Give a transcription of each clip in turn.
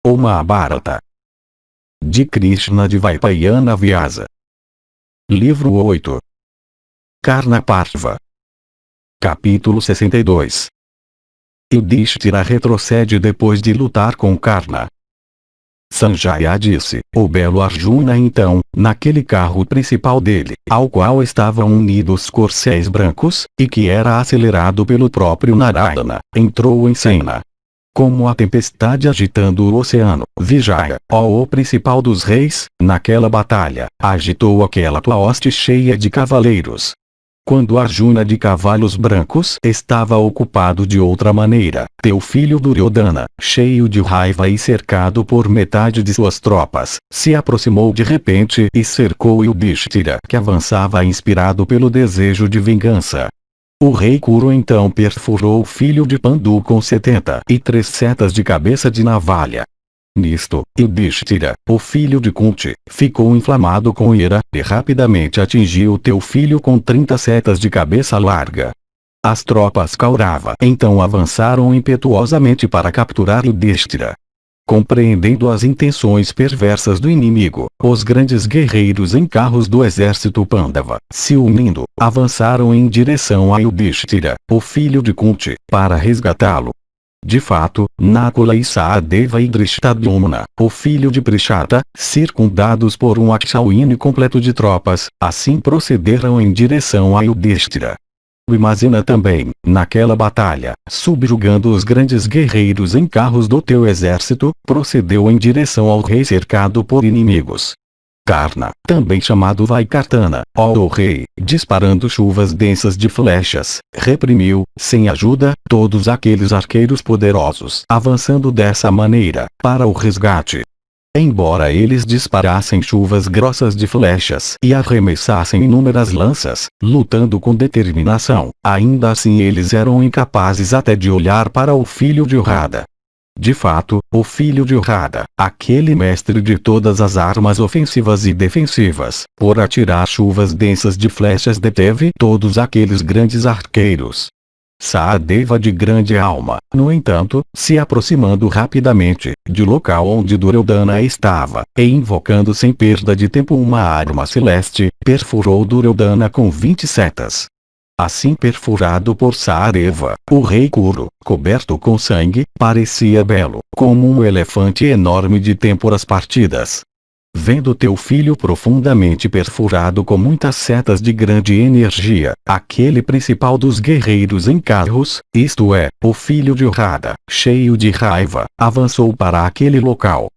O Mahabharata de Krishna de Vaipayana Vyasa. Livro 8. Karna Parva. Capítulo 62. Yudhishthira retrocede depois de lutar com Karna. Sanjaya disse: o belo Arjuna então, naquele carro principal dele, ao qual estavam unidos corcéis brancos, e que era acelerado pelo próprio Narayana, entrou em cena. Como a tempestade agitando o oceano, Vijaya, o principal dos reis, naquela batalha, agitou aquela tua hoste cheia de cavaleiros. Quando Arjuna de cavalos brancos estava ocupado de outra maneira, teu filho Duryodhana, cheio de raiva e cercado por metade de suas tropas, se aproximou de repente e cercou Yudhishthira, que avançava inspirado pelo desejo de vingança. O rei Kuru então perfurou o filho de Pandu com 73 setas de cabeça de navalha. Nisto, Yudhishthira, o filho de Kunti, ficou inflamado com ira, e rapidamente atingiu teu filho com 30 setas de cabeça larga. As tropas Kaurava então avançaram impetuosamente para capturar Yudhishthira. Compreendendo as intenções perversas do inimigo, os grandes guerreiros em carros do exército Pandava, se unindo, avançaram em direção a Yudhishthira, o filho de Kunti, para resgatá-lo. De fato, Nakula e Sahadeva e Drishtadyumna, o filho de Prishata, circundados por um Akshauhini completo de tropas, assim procederam em direção a Yudhishthira. Bhimazena também, naquela batalha, subjugando os grandes guerreiros em carros do teu exército, procedeu em direção ao rei cercado por inimigos. Karna, também chamado Vaikartana, ó rei, disparando chuvas densas de flechas, reprimiu, sem ajuda, todos aqueles arqueiros poderosos, avançando dessa maneira, para o resgate. Embora eles disparassem chuvas grossas de flechas e arremessassem inúmeras lanças, lutando com determinação, ainda assim eles eram incapazes até de olhar para o filho de Urada. De fato, o filho de Urada, aquele mestre de todas as armas ofensivas e defensivas, por atirar chuvas densas de flechas deteve todos aqueles grandes arqueiros. Sahadeva de grande alma, no entanto, se aproximando rapidamente, do local onde Duryodhana estava, e invocando sem perda de tempo uma arma celeste, perfurou Duryodhana com 20 setas. Assim perfurado por Sahadeva, o rei Kuru, coberto com sangue, parecia belo, como um elefante enorme de têmporas partidas. Vendo teu filho profundamente perfurado com muitas setas de grande energia, aquele principal dos guerreiros em carros, isto é, o filho de Urada, cheio de raiva, avançou para aquele local.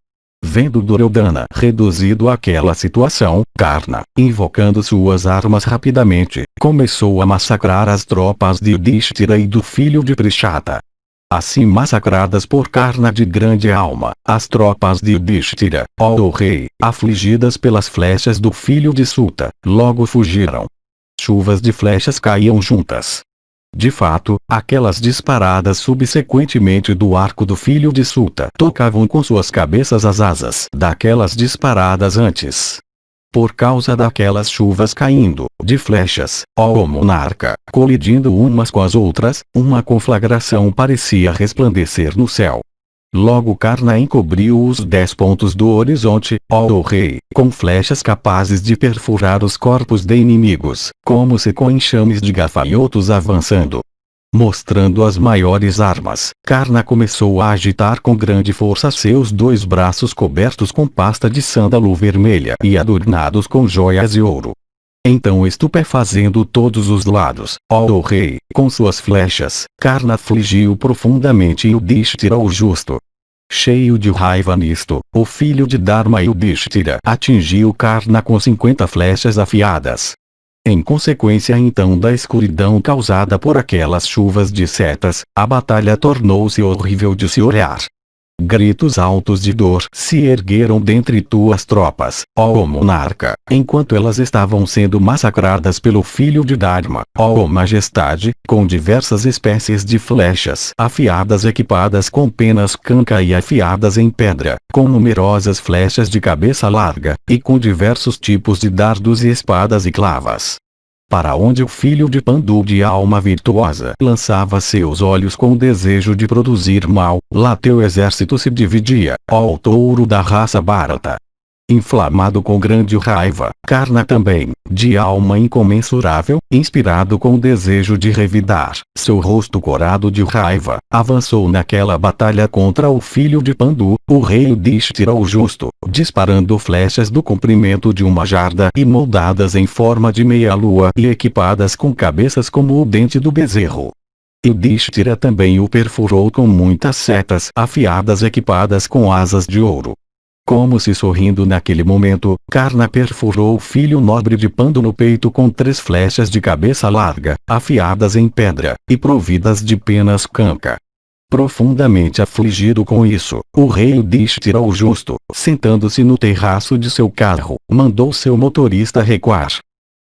Vendo Duryodhana reduzido àquela situação, Karna, invocando suas armas rapidamente, começou a massacrar as tropas de Yudhishthira e do filho de Prishata. Assim massacradas por Karna de grande alma, as tropas de Yudhishthira, ó rei, afligidas pelas flechas do filho de Suta, logo fugiram. Chuvas de flechas caíam juntas. De fato, aquelas disparadas subsequentemente do arco do filho de Suta tocavam com suas cabeças as asas daquelas disparadas antes. Por causa daquelas chuvas caindo, de flechas, ó monarca, colidindo umas com as outras, uma conflagração parecia resplandecer no céu. Logo Karna encobriu os 10 pontos do horizonte, ó rei, com flechas capazes de perfurar os corpos de inimigos, como se com enxames de gafanhotos avançando. Mostrando as maiores armas, Karna começou a agitar com grande força seus 2 braços cobertos com pasta de sândalo vermelha e adornados com joias de ouro. Então estupefazendo todos os lados, ó rei, com suas flechas, Karna afligiu profundamente Yudhishthira o justo. Cheio de raiva nisto, o filho de Dharma Yudhishthira atingiu Karna com 50 flechas afiadas. Em consequência então da escuridão causada por aquelas chuvas de setas, a batalha tornou-se horrível de se olhar. Gritos altos de dor se ergueram dentre tuas tropas, ó monarca, enquanto elas estavam sendo massacradas pelo filho de Dharma, ó majestade, com diversas espécies de flechas afiadas equipadas com penas canca e afiadas em pedra, com numerosas flechas de cabeça larga, e com diversos tipos de dardos e espadas e clavas. para onde o filho de Pandu de alma virtuosa lançava seus olhos com o desejo de produzir mal, lá teu exército se dividia, ó touro da raça Bharata. Inflamado com grande raiva, Karna também, de alma incomensurável, inspirado com o desejo de revidar, seu rosto corado de raiva, avançou naquela batalha contra o filho de Pandu, o rei Yudhishthira o justo, disparando flechas do comprimento de uma jarda e moldadas em forma de meia-lua e equipadas com cabeças como o dente do bezerro. Yudhishthira também o perfurou com muitas setas afiadas equipadas com asas de ouro. Como se sorrindo naquele momento, Karna perfurou o filho nobre de Pandu no peito com 3 flechas de cabeça larga, afiadas em pedra, e providas de penas canca. Profundamente afligido com isso, o rei Yudhishthira o justo, sentando-se no terraço de seu carro, mandou seu motorista recuar.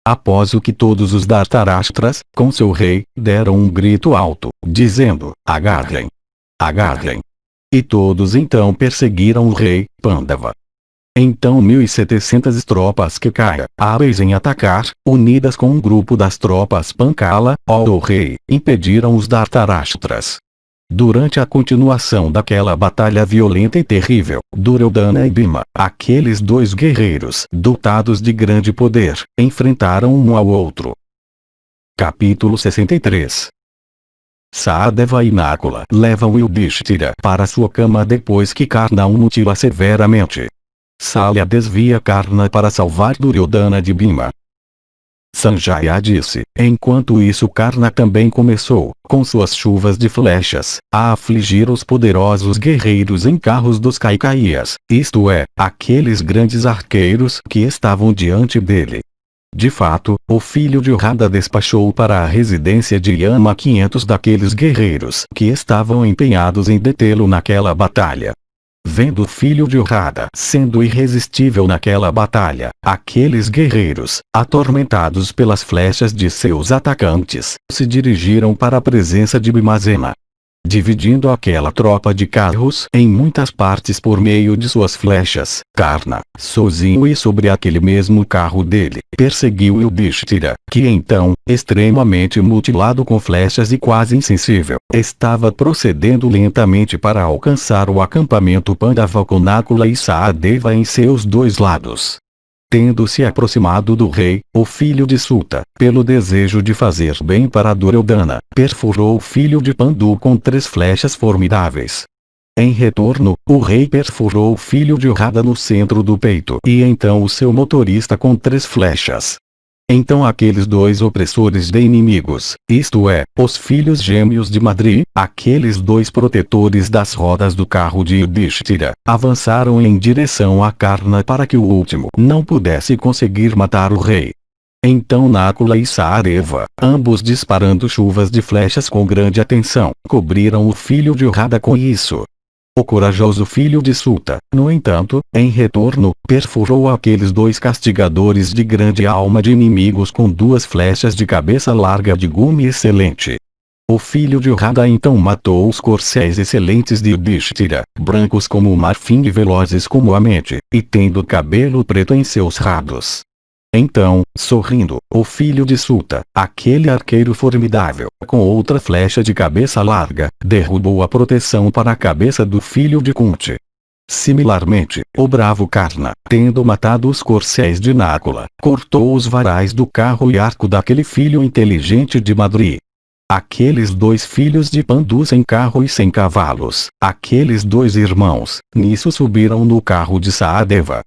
Após o que todos os Dhritarashtras, com seu rei, deram um grito alto, dizendo: agarrem! Agarrem! E todos então perseguiram o rei, Pandava. Então 1.700 tropas Kekaya, hábeis em atacar, unidas com um grupo das tropas Panchala, ó rei, impediram os Dhritarashtras. Durante a continuação daquela batalha violenta e terrível, Duryodhana e Bhima, aqueles 2 guerreiros dotados de grande poder, enfrentaram um ao outro. Capítulo 63. Sahadeva e Nakula levam Yudhishthira para sua cama depois que Karna o mutila severamente. Salya desvia Karna para salvar Duryodhana de Bhima. Sanjaya disse: enquanto isso Karna também começou, com suas chuvas de flechas, a afligir os poderosos guerreiros em carros dos Kaikaias, isto é, aqueles grandes arqueiros que estavam diante dele. De fato, o filho de Radha despachou para a residência de Yama 500 daqueles guerreiros que estavam empenhados em detê-lo naquela batalha. Vendo o filho de Radha sendo irresistível naquela batalha, aqueles guerreiros, atormentados pelas flechas de seus atacantes, se dirigiram para a presença de Bhimazena. Dividindo aquela tropa de carros em muitas partes por meio de suas flechas, Karna, sozinho e sobre aquele mesmo carro dele, perseguiu Yudhishthira, que então, extremamente mutilado com flechas e quase insensível, estava procedendo lentamente para alcançar o acampamento Pandava com Nakula e Sahadeva em seus 2 lados. Tendo se aproximado do rei, o filho de Suta, pelo desejo de fazer bem para Duryodhana, perfurou o filho de Pandu com 3 flechas formidáveis. Em retorno, o rei perfurou o filho de Radha no centro do peito e então o seu motorista com 3 flechas. Então aqueles 2 opressores de inimigos, isto é, os filhos gêmeos de Madri, aqueles 2 protetores das rodas do carro de Yudhishthira, avançaram em direção a Karna para que o último não pudesse conseguir matar o rei. Então Nakula e Sahadeva, ambos disparando chuvas de flechas com grande atenção, cobriram o filho de Radha com isso. O corajoso filho de Suta, no entanto, em retorno, perfurou aqueles 2 castigadores de grande alma de inimigos com 2 flechas de cabeça larga de gume excelente. O filho de Radha então matou os corcéis excelentes de Yudhishthira, brancos como o marfim e velozes como a mente, e tendo cabelo preto em seus rados. Então, sorrindo, o filho de Suta, aquele arqueiro formidável, com outra flecha de cabeça larga, derrubou a proteção para a cabeça do filho de Kunti. Similarmente, o bravo Karna, tendo matado os corcéis de Nakula, cortou os varais do carro e arco daquele filho inteligente de Madri. Aqueles 2 filhos de Pandu sem carro e sem cavalos, aqueles 2 irmãos, nisso subiram no carro de Sahadeva.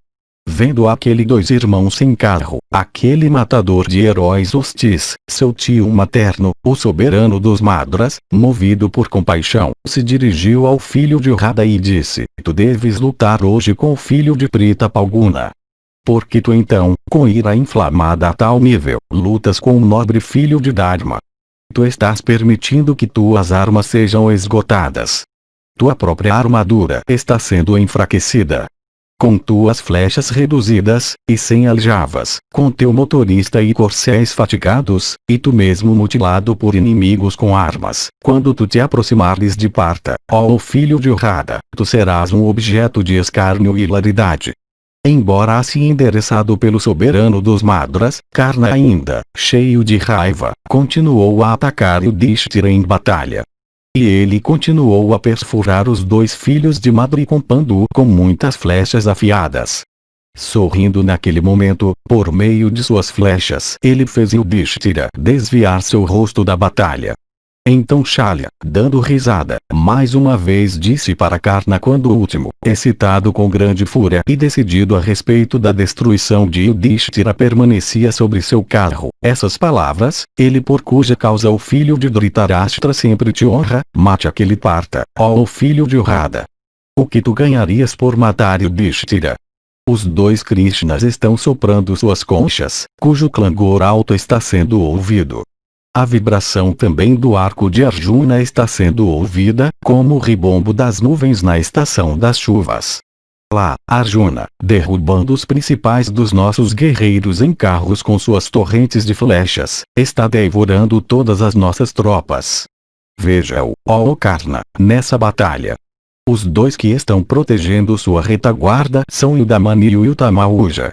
Vendo aquele 2 irmãos sem carro, aquele matador de heróis hostis, seu tio materno, o soberano dos Madras, movido por compaixão, se dirigiu ao filho de Radha e disse: tu deves lutar hoje com o filho de Prita Palguna. Porque tu então, com ira inflamada a tal nível, lutas com o nobre filho de Dharma. Tu estás permitindo que tuas armas sejam esgotadas. Tua própria armadura está sendo enfraquecida. Com tuas flechas reduzidas, e sem aljavas, com teu motorista e corcéis fatigados, e tu mesmo mutilado por inimigos com armas, quando tu te aproximares de Partha, ó filho de Radha, tu serás um objeto de escárnio e hilaridade. Embora assim endereçado pelo soberano dos Madras, Karna ainda, cheio de raiva, continuou a atacar Yudhishthira em batalha. E ele continuou a perfurar os dois filhos de Madri com Pandu com muitas flechas afiadas. Sorrindo naquele momento, por meio de suas flechas, ele fez Yudhishthira desviar seu rosto da batalha. Então Shalya, dando risada, mais uma vez disse para Karna quando o último, excitado com grande fúria e decidido a respeito da destruição de Yudhishthira permanecia sobre seu carro, essas palavras, ele por cuja causa o filho de Dhritarashtra sempre te honra, mate aquele parta, ó o filho de Urrada. O que tu ganharias por matar Yudhishthira? Os dois Krishnas estão soprando suas conchas, cujo clangor alto está sendo ouvido. A vibração também do arco de Arjuna está sendo ouvida, como o ribombo das nuvens na estação das chuvas. Lá, Arjuna, derrubando os principais dos nossos guerreiros em carros com suas torrentes de flechas, está devorando todas as nossas tropas. Veja-o, ó Karna, nessa batalha. Os dois que estão protegendo sua retaguarda são Yudamani e Utamahuja.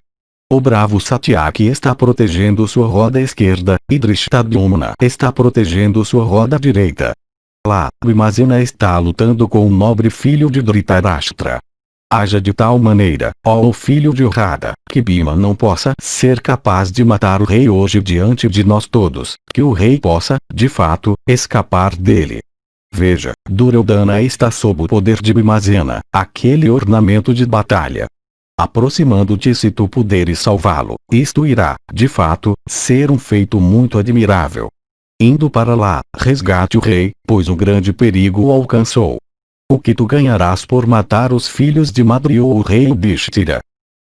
O bravo Satyaki está protegendo sua roda esquerda, e Drishtadyumna está protegendo sua roda direita. Lá, Bhimazena está lutando com o nobre filho de Dhritarashtra. Haja de tal maneira, ó o filho de Urrada, que Bhima não possa ser capaz de matar o rei hoje diante de nós todos, que o rei possa, de fato, escapar dele. Veja, Duryodhana está sob o poder de Bhimazena, aquele ornamento de batalha. Aproximando-te se tu puderes salvá-lo, isto irá, de fato, ser um feito muito admirável. Indo para lá, resgate o rei, pois um grande perigo o alcançou. O que tu ganharás por matar os filhos de Madri ou o rei Yudhishthira?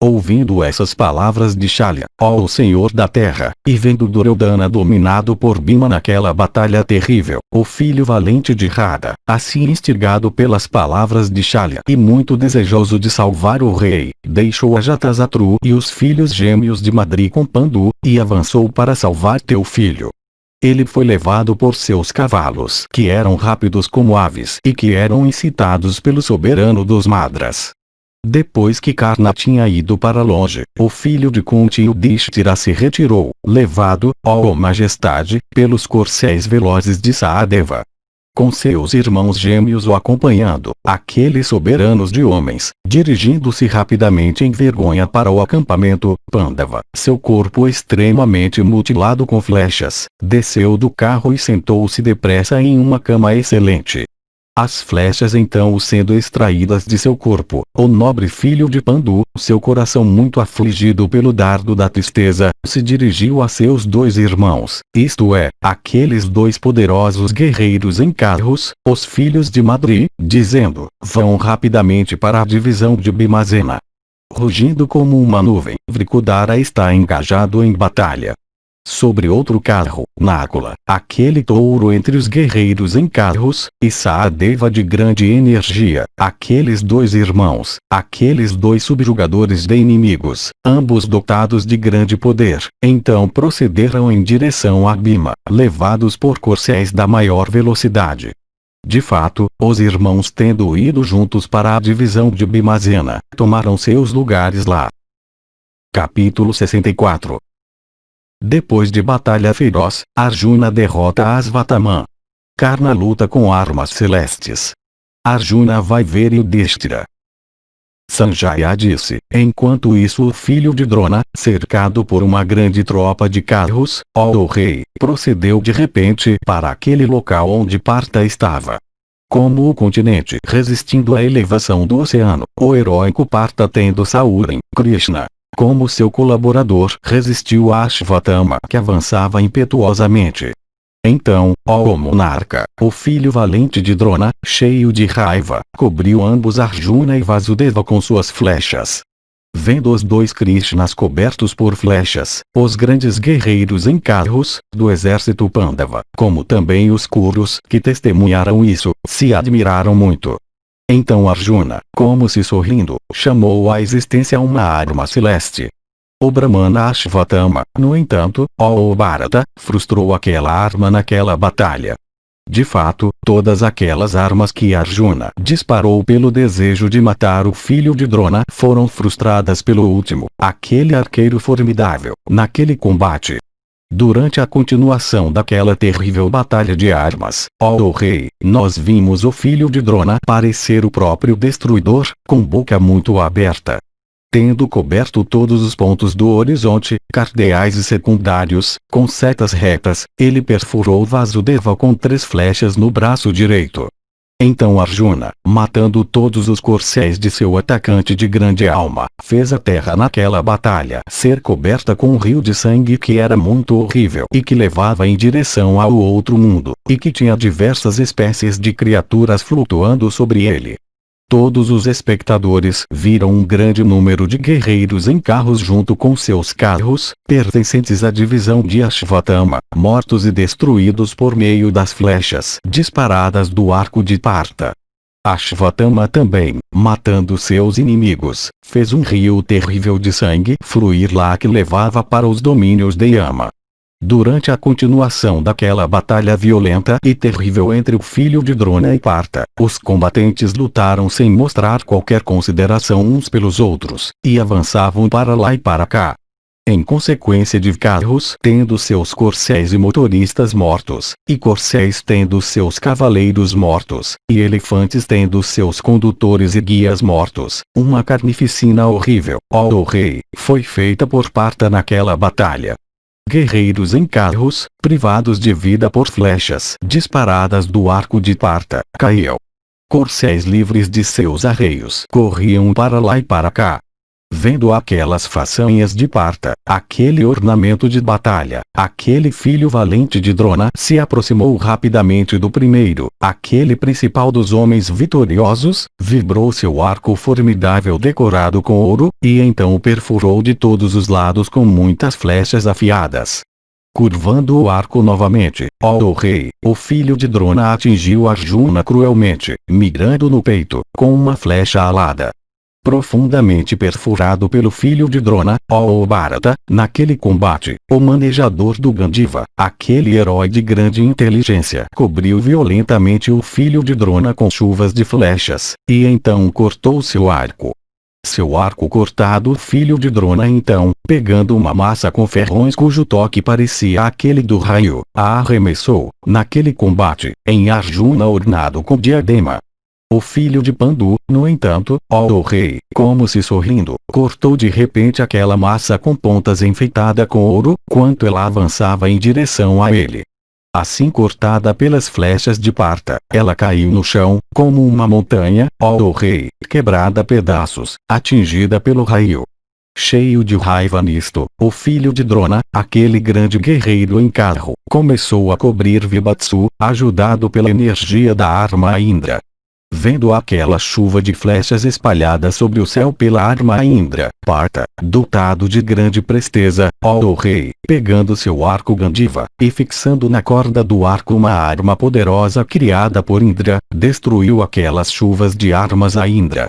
Ouvindo essas palavras de Shalya, ó o Senhor da Terra, e vendo Duryodhana dominado por Bhima naquela batalha terrível, o filho valente de Radha, assim instigado pelas palavras de Shalya e muito desejoso de salvar o rei, deixou a Jatasatru e os filhos gêmeos de Madri com Pandu, e avançou para salvar teu filho. Ele foi levado por seus cavalos que eram rápidos como aves e que eram incitados pelo soberano dos Madras. Depois que Karna tinha ido para longe, o filho de Kunti Yudhishthira se retirou, levado, ó majestade, pelos corcéis velozes de Sahadeva. Com seus irmãos gêmeos o acompanhando, aqueles soberanos de homens, dirigindo-se rapidamente em vergonha para o acampamento, Pandava, seu corpo extremamente mutilado com flechas, desceu do carro e sentou-se depressa em uma cama excelente. As flechas então sendo extraídas de seu corpo, o nobre filho de Pandu, seu coração muito afligido pelo dardo da tristeza, se dirigiu a seus dois irmãos, isto é, aqueles dois poderosos guerreiros em carros, os filhos de Madri, dizendo, vão rapidamente para a divisão de Bhimazena. Rugindo como uma nuvem, Vrikudara está engajado em batalha. Sobre outro carro, Nakula, aquele touro entre os guerreiros em carros, e Sahadeva de grande energia, aqueles dois irmãos, aqueles dois subjugadores de inimigos, ambos dotados de grande poder, então procederam em direção a Bhima, levados por corcéis da maior velocidade. De fato, os irmãos tendo ido juntos para a divisão de Bhimazena, tomaram seus lugares lá. Capítulo 64. Depois de batalha feroz, Arjuna derrota Asvatthama. Karna luta com armas celestes. Arjuna vai ver Yudhishthira. Sanjaya disse, enquanto isso o filho de Drona, cercado por uma grande tropa de carros, ó o rei, procedeu de repente para aquele local onde Partha estava. Como o continente resistindo à elevação do oceano, o heróico Partha tendo Saurin, Krishna, como seu colaborador, resistiu a Ashvatthama que avançava impetuosamente. Então, ó monarca, o filho valente de Drona, cheio de raiva, cobriu ambos Arjuna e Vasudeva com suas flechas. Vendo os dois Krishnas cobertos por flechas, os grandes guerreiros em carros, do exército Pandava, como também os Kurus que testemunharam isso, se admiraram muito. Então Arjuna, como se sorrindo, chamou à existência uma arma celeste. O Brahmana Ashvatthama, no entanto, ó Bharata, frustrou aquela arma naquela batalha. De fato, todas aquelas armas que Arjuna disparou pelo desejo de matar o filho de Drona foram frustradas pelo último, aquele arqueiro formidável, naquele combate. Durante a continuação daquela terrível batalha de armas, ó rei, nós vimos o filho de Drona parecer o próprio destruidor, com boca muito aberta. Tendo coberto todos os pontos do horizonte, cardeais e secundários, com setas retas, ele perfurou Vasudeva com 3 flechas no braço direito. Então Arjuna, matando todos os corcéis de seu atacante de grande alma, fez a terra naquela batalha ser coberta com um rio de sangue que era muito horrível e que levava em direção ao outro mundo, e que tinha diversas espécies de criaturas flutuando sobre ele. Todos os espectadores viram um grande número de guerreiros em carros junto com seus carros, pertencentes à divisão de Ashvatthama, mortos e destruídos por meio das flechas disparadas do arco de Partha. Ashvatthama também, matando seus inimigos, fez um rio terrível de sangue fluir lá que levava para os domínios de Yama. Durante a continuação daquela batalha violenta e terrível entre o filho de Drona e Partha, os combatentes lutaram sem mostrar qualquer consideração uns pelos outros, e avançavam para lá e para cá. Em consequência de carros tendo seus corcéis e motoristas mortos, e corcéis tendo seus cavaleiros mortos, e elefantes tendo seus condutores e guias mortos, uma carnificina horrível, ó rei, foi feita por Partha naquela batalha. Guerreiros em carros, privados de vida por flechas disparadas do arco de Partha, caíam. Corcéis livres de seus arreios corriam para lá e para cá. Vendo aquelas façanhas de Partha, aquele ornamento de batalha, aquele filho valente de Drona se aproximou rapidamente do primeiro, aquele principal dos homens vitoriosos, vibrou seu arco formidável decorado com ouro, e então o perfurou de todos os lados com muitas flechas afiadas. Curvando o arco novamente, ó rei, o filho de Drona atingiu Arjuna cruelmente, mirando no peito, com uma flecha alada. Profundamente perfurado pelo filho de Drona, ó Bharata, naquele combate, o manejador do Gandiva, aquele herói de grande inteligência, cobriu violentamente o filho de Drona com chuvas de flechas, e então cortou seu arco. Seu arco cortado, o filho de Drona então, pegando uma massa com ferrões cujo toque parecia aquele do raio, a arremessou, naquele combate, em Arjuna ornado com diadema. O filho de Pandu, no entanto, ó rei, como se sorrindo, cortou de repente aquela massa com pontas enfeitada com ouro, quanto ela avançava em direção a ele. Assim cortada pelas flechas de Partha, ela caiu no chão, como uma montanha, ó rei, quebrada a pedaços, atingida pelo raio. Cheio de raiva nisto, o filho de Drona, aquele grande guerreiro em carro, começou a cobrir Vibhatsu, ajudado pela energia da arma Indra. Vendo aquela chuva de flechas espalhada sobre o céu pela arma Indra, Partha, dotado de grande presteza, ó rei, pegando seu arco Gandiva, e fixando na corda do arco uma arma poderosa criada por Indra, destruiu aquelas chuvas de armas a Indra.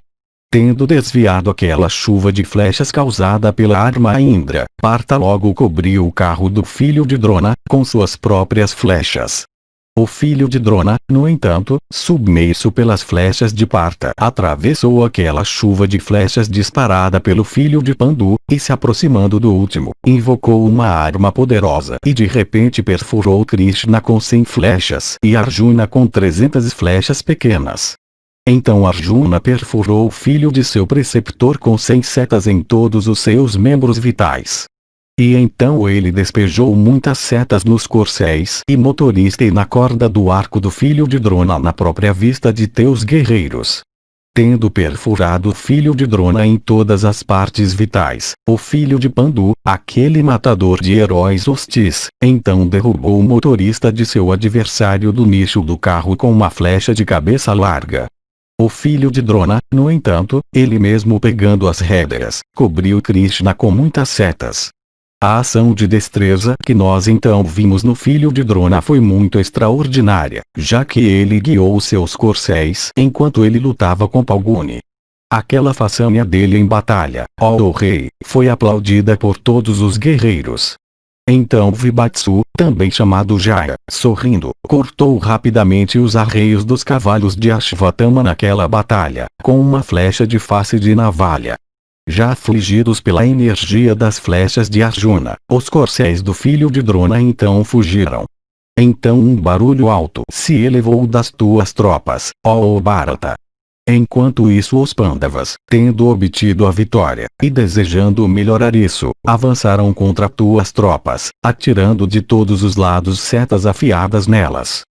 Tendo desviado aquela chuva de flechas causada pela arma Indra, Partha logo cobriu o carro do filho de Drona, com suas próprias flechas. O filho de Drona, no entanto, submerso pelas flechas de Partha, atravessou aquela chuva de flechas disparada pelo filho de Pandu, e se aproximando do último, invocou uma arma poderosa e de repente perfurou Krishna com 100 flechas e Arjuna com 300 flechas pequenas. Então Arjuna perfurou o filho de seu preceptor com 100 setas em todos os seus membros vitais. E então ele despejou muitas setas nos corcéis e motorista e na corda do arco do filho de Drona na própria vista de teus guerreiros. Tendo perfurado o filho de Drona em todas as partes vitais, o filho de Pandu, aquele matador de heróis hostis, então derrubou o motorista de seu adversário do nicho do carro com uma flecha de cabeça larga. O filho de Drona, no entanto, ele mesmo pegando as rédeas, cobriu Krishna com muitas setas. A ação de destreza que nós então vimos no filho de Drona foi muito extraordinária, já que ele guiou seus corcéis enquanto ele lutava com Palguni. Aquela façanha dele em batalha, ó rei, foi aplaudida por todos os guerreiros. Então Vibatsu, também chamado Jaya, sorrindo, cortou rapidamente os arreios dos cavalos de Ashvatthama naquela batalha, com uma flecha de face de navalha. Já afligidos pela energia das flechas de Arjuna, os corcéis do filho de Drona então fugiram. Então um barulho alto se elevou das tuas tropas, ó Bharata. Enquanto isso os Pandavas, tendo obtido a vitória, e desejando melhorar isso, avançaram contra tuas tropas, atirando de todos os lados setas afiadas nelas.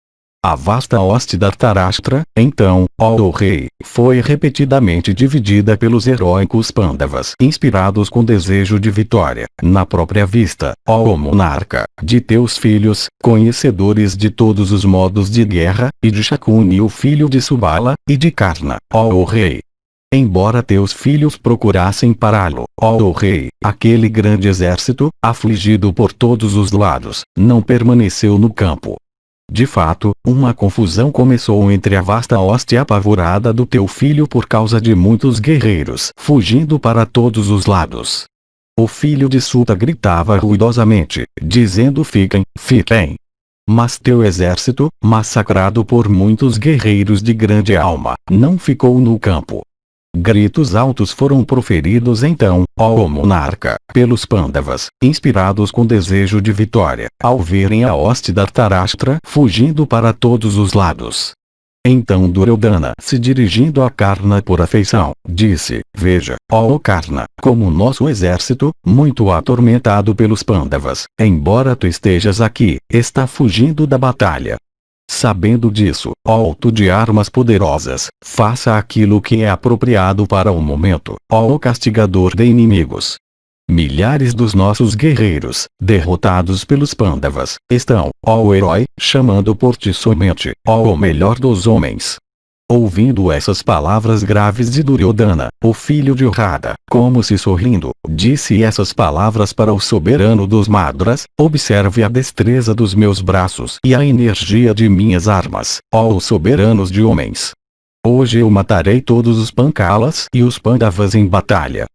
A vasta hoste da Dhritarashtra, então, ó rei, foi repetidamente dividida pelos heróicos Pandavas inspirados com desejo de vitória, na própria vista, ó monarca, de teus filhos, conhecedores de todos os modos de guerra, e de Shakuni o filho de Subala, e de Karna, ó rei. Embora teus filhos procurassem pará-lo, ó rei, aquele grande exército, afligido por todos os lados, não permaneceu no campo. De fato, uma confusão começou entre a vasta hoste apavorada do teu filho por causa de muitos guerreiros fugindo para todos os lados. O filho de Suta gritava ruidosamente, dizendo fiquem, fiquem. Mas teu exército, massacrado por muitos guerreiros de grande alma, não ficou no campo. Gritos altos foram proferidos então, ó monarca, pelos Pandavas, inspirados com desejo de vitória, ao verem a hoste da Dhritarashtra fugindo para todos os lados. Então Duryodhana, se dirigindo a Karna por afeição, disse, veja, ó Karna, como nosso exército, muito atormentado pelos Pandavas, embora tu estejas aqui, está fugindo da batalha. Sabendo disso, ó tu de armas poderosas, faça aquilo que é apropriado para o momento, ó castigador de inimigos. Milhares dos nossos guerreiros, derrotados pelos Pandavas, estão, ó herói, chamando por ti somente, ó o melhor dos homens. Ouvindo essas palavras graves de Duryodhana, o filho de Radha, como se sorrindo, disse essas palavras para o soberano dos Madras, observe a destreza dos meus braços e a energia de minhas armas, ó os soberanos de homens. Hoje eu matarei todos os Pancalas e os Pandavas em batalha.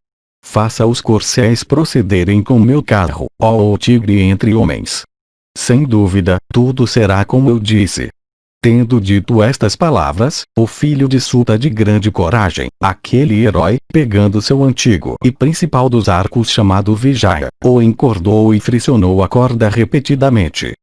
Faça os corcéis procederem com meu carro, ó o tigre entre homens. Sem dúvida, tudo será como eu disse. Tendo dito estas palavras, o filho de Suta de grande coragem, aquele herói, pegando seu antigo e principal dos arcos chamado Vijaya, o encordou e friccionou a corda repetidamente.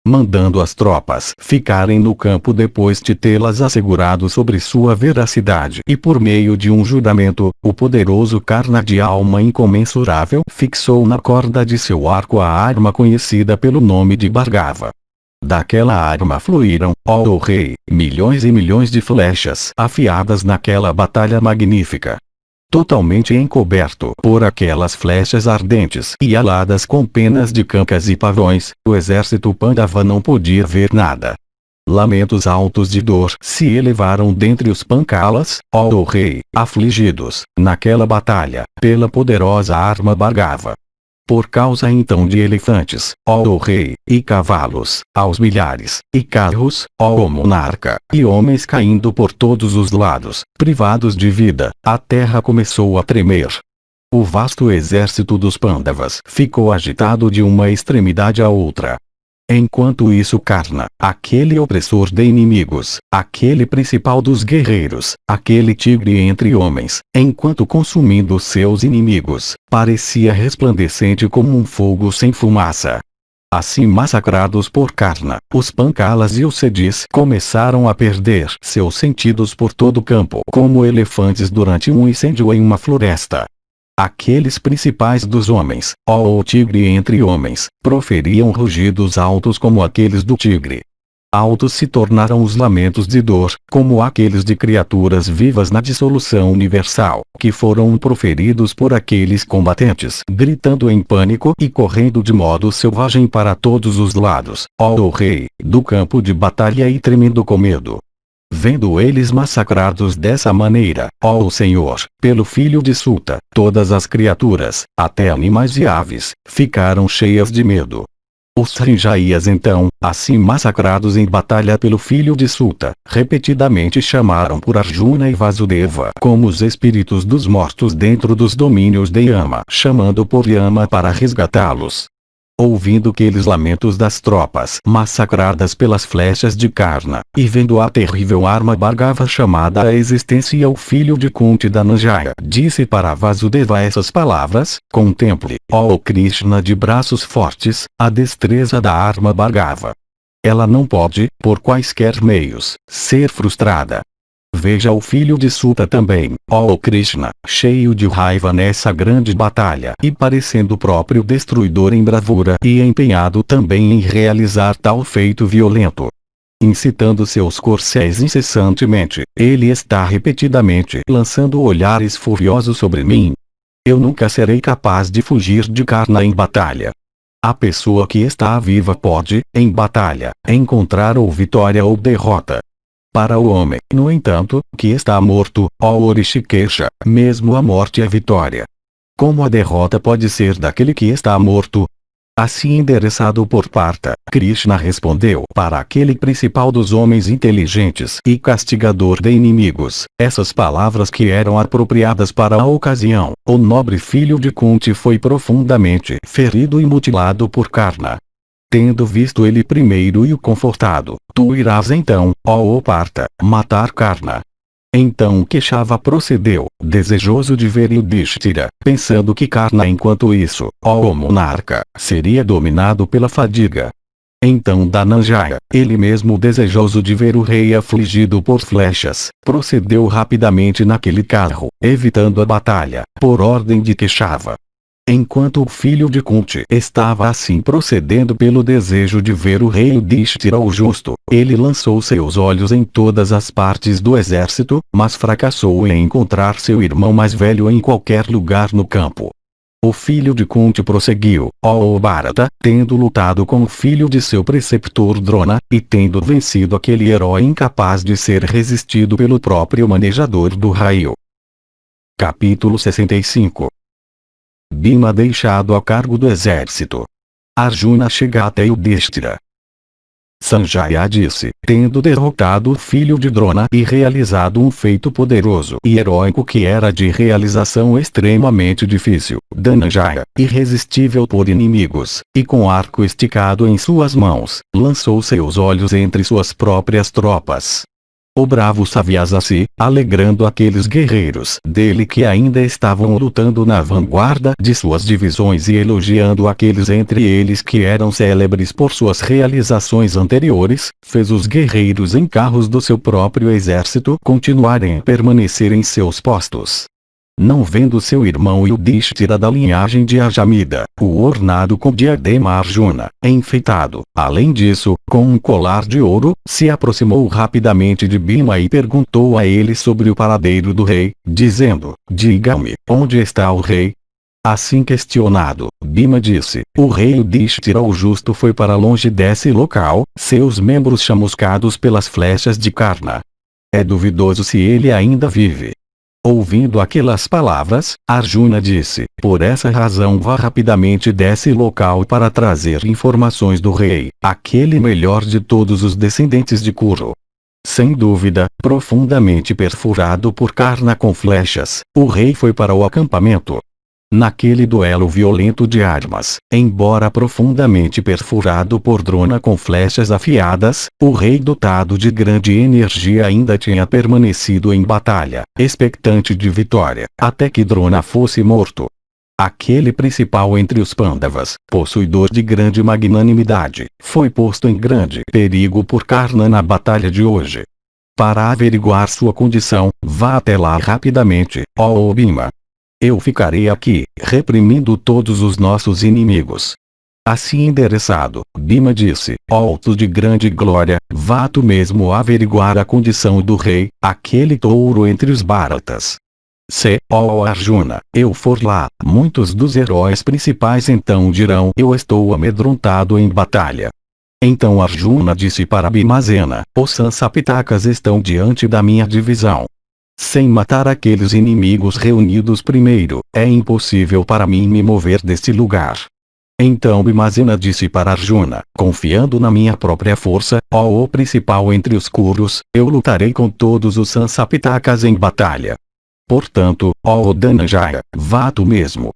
Mandando as tropas ficarem no campo depois de tê-las assegurado sobre sua veracidade e por meio de um juramento, o poderoso Karna de alma incomensurável fixou na corda de seu arco a arma conhecida pelo nome de Bhargava. Daquela arma fluíram, ó rei, milhões e milhões de flechas afiadas naquela batalha magnífica. Totalmente encoberto por aquelas flechas ardentes e aladas com penas de cancas e pavões, o exército Pandava não podia ver nada. Lamentos altos de dor se elevaram dentre os Pancalas, ó rei, afligidos, naquela batalha, pela poderosa arma Bhargava. Por causa então de elefantes, ó rei, e cavalos, aos milhares, e carros, ó monarca, e homens caindo por todos os lados, privados de vida, a terra começou a tremer. O vasto exército dos Pandavas ficou agitado de uma extremidade à outra. Enquanto isso Karna, aquele opressor de inimigos, aquele principal dos guerreiros, aquele tigre entre homens, enquanto consumindo seus inimigos, parecia resplandecente como um fogo sem fumaça. Assim massacrados por Karna, os Pancalas e os Sedis começaram a perder seus sentidos por todo o campo como elefantes durante um incêndio em uma floresta. Aqueles principais dos homens, ó o tigre entre homens, proferiam rugidos altos como aqueles do tigre. Altos se tornaram os lamentos de dor, como aqueles de criaturas vivas na dissolução universal, que foram proferidos por aqueles combatentes, gritando em pânico e correndo de modo selvagem para todos os lados, ó o rei, do campo de batalha e tremendo com medo. Vendo eles massacrados dessa maneira, ó Senhor, pelo filho de Suta, todas as criaturas, até animais e aves, ficaram cheias de medo. Os Srinjaias então, assim massacrados em batalha pelo filho de Suta, repetidamente chamaram por Arjuna e Vasudeva como os espíritos dos mortos dentro dos domínios de Yama, chamando por Yama para resgatá-los. Ouvindo aqueles lamentos das tropas massacradas pelas flechas de Karna, e vendo a terrível arma Bhargava chamada à existência, o filho de Kunti Dhananjaya disse para Vasudeva essas palavras: contemple, ó Krishna de braços fortes, a destreza da arma Bhargava. Ela não pode, por quaisquer meios, ser frustrada. Veja o filho de Suta também, ó Krishna, cheio de raiva nessa grande batalha e parecendo o próprio destruidor em bravura e empenhado também em realizar tal feito violento. Incitando seus corcéis incessantemente, ele está repetidamente lançando olhares furiosos sobre mim. Eu nunca serei capaz de fugir de Karna em batalha. A pessoa que está viva pode, em batalha, encontrar ou vitória ou derrota. Para o homem, no entanto, que está morto, ó Orishikesha, mesmo a morte é vitória. Como a derrota pode ser daquele que está morto? Assim endereçado por Partha, Krishna respondeu para aquele principal dos homens inteligentes e castigador de inimigos, essas palavras que eram apropriadas para a ocasião. O nobre filho de Kunti foi profundamente ferido e mutilado por Karna. Tendo visto ele primeiro e o confortado, tu irás então, ó Partha, matar Karna. Então Keshava procedeu, desejoso de ver Yudhishthira, pensando que Karna enquanto isso, ó monarca, seria dominado pela fadiga. Então Dhananjaya, ele mesmo desejoso de ver o rei afligido por flechas, procedeu rapidamente naquele carro, evitando a batalha, por ordem de Keshava. Enquanto o filho de Kunti estava assim procedendo pelo desejo de ver o rei Yudhishthira o justo, ele lançou seus olhos em todas as partes do exército, mas fracassou em encontrar seu irmão mais velho em qualquer lugar no campo. O filho de Kunti prosseguiu, ó Bharata, tendo lutado com o filho de seu preceptor Drona, e tendo vencido aquele herói incapaz de ser resistido pelo próprio manejador do raio. Capítulo 65. Bhima deixado a cargo do exército. Arjuna chega até Yudhishthira. Sanjaya disse, tendo derrotado o filho de Drona e realizado um feito poderoso e heróico que era de realização extremamente difícil, Dhananjaya, irresistível por inimigos, e com arco esticado em suas mãos, lançou seus olhos entre suas próprias tropas. O bravo Savyasasi, alegrando aqueles guerreiros dele que ainda estavam lutando na vanguarda de suas divisões e elogiando aqueles entre eles que eram célebres por suas realizações anteriores, fez os guerreiros em carros do seu próprio exército continuarem a permanecer em seus postos. Não vendo seu irmão Yudhishthira da linhagem de Ajamida, o ornado com diadema Arjuna, enfeitado, além disso, com um colar de ouro, se aproximou rapidamente de Bhima e perguntou a ele sobre o paradeiro do rei, dizendo, diga-me, onde está o rei? Assim questionado, Bhima disse, o rei Yudhishthira o justo foi para longe desse local, seus membros chamuscados pelas flechas de Karna. É duvidoso se ele ainda vive. Ouvindo aquelas palavras, Arjuna disse, por essa razão vá rapidamente desse local para trazer informações do rei, aquele melhor de todos os descendentes de Kuru. Sem dúvida, profundamente perfurado por Karna com flechas, o rei foi para o acampamento. Naquele duelo violento de armas, embora profundamente perfurado por Drona com flechas afiadas, o rei dotado de grande energia ainda tinha permanecido em batalha, expectante de vitória, até que Drona fosse morto. Aquele principal entre os Pandavas, possuidor de grande magnanimidade, foi posto em grande perigo por Karna na batalha de hoje. Para averiguar sua condição, vá até lá rapidamente, ó Bhima. Eu ficarei aqui, reprimindo todos os nossos inimigos. Assim endereçado, Bhima disse, alto de grande glória, vá tu mesmo averiguar a condição do rei, aquele touro entre os Bharatas. Se, ó Arjuna, eu for lá, muitos dos heróis principais então dirão, eu estou amedrontado em batalha. Então Arjuna disse para Bhimazena, os Sansapitakas estão diante da minha divisão. Sem matar aqueles inimigos reunidos primeiro, é impossível para mim me mover deste lugar. Então Bhimazena disse para Arjuna, confiando na minha própria força, ó o principal entre os Kurus, eu lutarei com todos os Sansapitakas em batalha. Portanto, ó Dhananjaya, vá tu mesmo.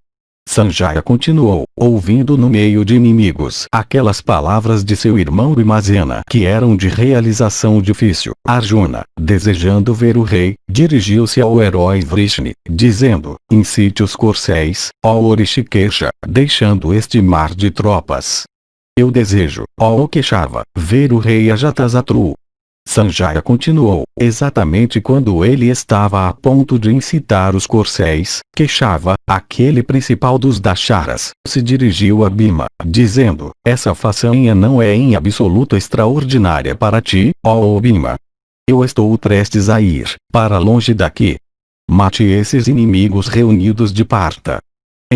Sanjaya continuou, ouvindo no meio de inimigos aquelas palavras de seu irmão Bhimazena que eram de realização difícil. Arjuna, desejando ver o rei, dirigiu-se ao herói Vrishni, dizendo: incite os corcéis, ó Orishikesha, deixando este mar de tropas. Eu desejo, ó Okeshava, ver o rei Ajatasatru. Sanjaya continuou, exatamente quando ele estava a ponto de incitar os corcéis, Keshava, aquele principal dos Daksharas, se dirigiu a Bhima, dizendo: essa façanha não é em absoluto extraordinária para ti, ó Bhima. Eu estou prestes a ir para longe daqui. Mate esses inimigos reunidos de Partha.